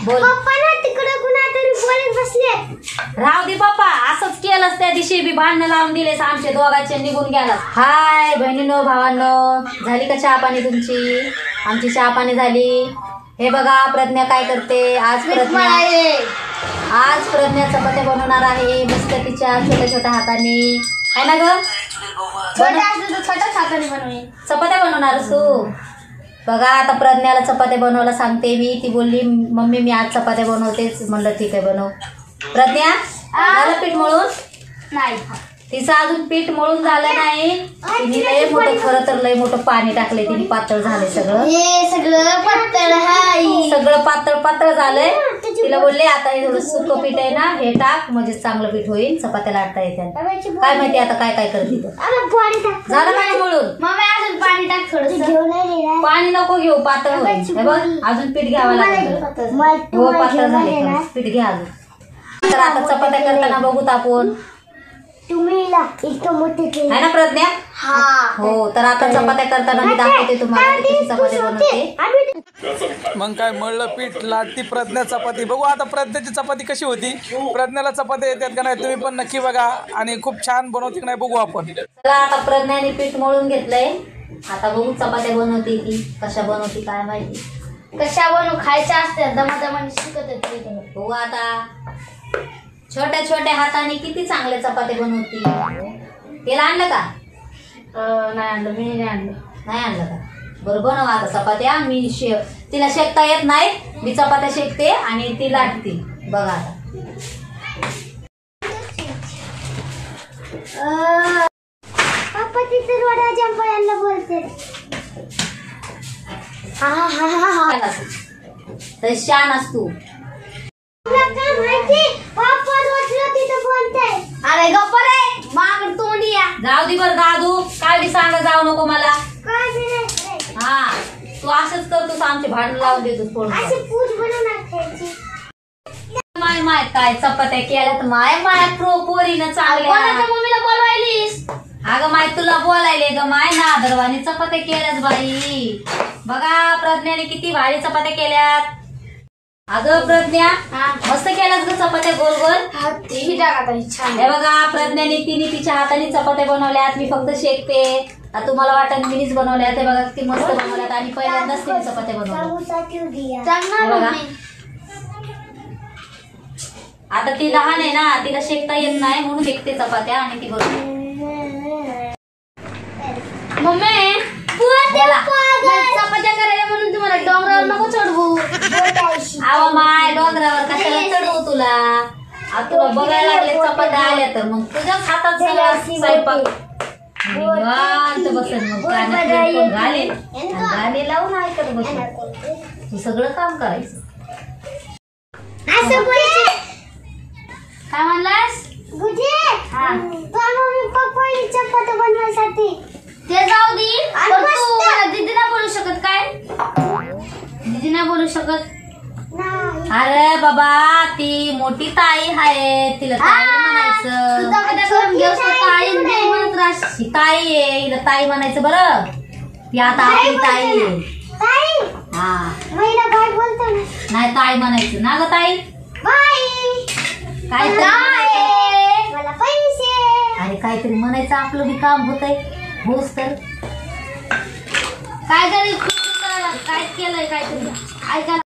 बोल. पप्पा ना तिकडे कुणातरी बोलत बसले. राव दे पप्पा, असंच केलंस त्या दिवशी बी भांडणं लावून दिलेस आमचे दोघांचे, निघून गेलास. हाय बहिणीनो भावांनो, झाली का चहा पाणी तुमची? आमची चहा पाणी झाली. हे बघा प्रज्ञा काय करते. आज प्रज्ञा चपात्या बनवणार आहे मस्त तिच्या छोट्या छोट्या हाताने, आहे ना ग? छोट्याच हाताने बनवणे चपात्या बनवणार तू. बघा आता प्रज्ञाला चपात्या बनवायला सांगते मी. ती बोलली मम्मी मी आज चपात्या बनवतेच. म्हणलं ठीक आहे बनव. प्रज्ञा झालं पीठ मळून? नाही, तिचं अजून पीठ मळून झालं नाही. तिने लय मोठं, खरं तर लय मोठं पाणी टाकलंय तिने. पातळ झालंय सगळं. हे सगळं पातळ आहे. सगळं पातळ पातळ झालंय. तिला बोलले आता हे थोडं सुकं पीठ आहे ना हे टाक, म्हणजे चांगलं पीठ होईल, चपात्या लाटता येते. काय माहिती आता काय काय करते. झालं काय मळून? मम्मी अजून पाणी टाक थोडं. पाणी नको घेऊ, पातळ होईल. हे बघ अजून पीठ घ्यावं लागेल. हो पातळ झाले, पीठ घ्या अजून. तर आता चपात्या करताना बघूत आपण. तुम्ही इतकं मोठे आहे ना प्रज्ञा? हा हो. तर आता चपात्या करताना मी दाखवते तुम्हाला कशी चपात्या बनवते. मग काय मळलं पीठ, लाटती प्रज्ञा चपाती. बघू आता प्रज्ञाची चपाती कशी होती. प्रज्ञाला चपात्या येतात का नाही तुम्ही पण नक्की बघा, आणि खूप छान बनवते की नाही बघू आपण. चला आता प्रज्ञाने पीठ मळून घेतलंय. आता बघू चपात्या बनवते ती कशा बनवते काय माहिती. कशा बनवू खायच्या असतात दमादमाने शिकत येते. बघू आता. छोट्या छोट्या हाताने किती चांगल्या चपात्या बनवती. तेल आणलं का? नाही आणलं, मी नाही आणलं. नाही आणलं का? बरं बनव आता चपात्या. मी तिला शेकता येत नाही, मी चपात्या शेकते आणि ती लाटते. बघा आता. पप्पा तिथे वड्याच्या पायांना बोलते. तर शान असतो. अरे गप्प रे, मागं तोंडी या. जाऊ दे बरं दादू, काय बी सांगा जाऊ नको मला. हा तू असंच करतोस, आमचे भांडण लावून देतोस फोन. माय माय काय चपात्या केल्यात. माय माय पोरीनं चांगल्या. मम्मीला बोलवायलीस? अगं माय तुला बोलायले ग माय ना दरवानी चपात्या केल्यात बाई. बघा प्रज्ञाने किती भारी चपात्या केल्यात. अगं प्रज्ञा मस्त केल्यास ग चपात्या गोल गोल. हे बघा प्रज्ञाने तिने तिच्या हाताने चपात्या बनवल्यात. मी फक्त शेकते. आता तुम्हाला वाटत मीच बनवल्यात. हे बघा किती मस्त बनवल्यात. आणि पहिल्यांदाच तिने चपात्या बनवल्या. आता ती लहान आहे ना, तिला शेकता येत नाही म्हणून शेकते चपात्या आणि ती बनवते. मम्मी चपात्या करायला म्हणून तुम्हाला डोंगरावर नको चढवू. अहो माय डोंगरावर कशाला चढवू तुला. आता तुला बघायला लागले चपात्या आल्या तर मग तुझ्याच हातात सगळं स्वयंपाक. निवांत बसेल मग गाणे लावून ऐकत बसेल. तू सगळं काम करायचं. काय म्हणलास? चपात्या बनवायसाठी ते जाऊ दे. दीदी नाही बोलू शकत काय? दीदी नाही बोलू शकत. अरे बाबा ती मोठी ताई आहे, तिला ताई म्हणायचं. ही ताई आहे, हिला ताई म्हणायचं. बरं ती आता आपली ताई आहे. हा नाही ताई म्हणायचं ना ग ताई. काय अरे काहीतरी म्हणायचं, आपलं बी काम होतंय. होस तर काय तरी काय केलंय काहीतरी ऐका.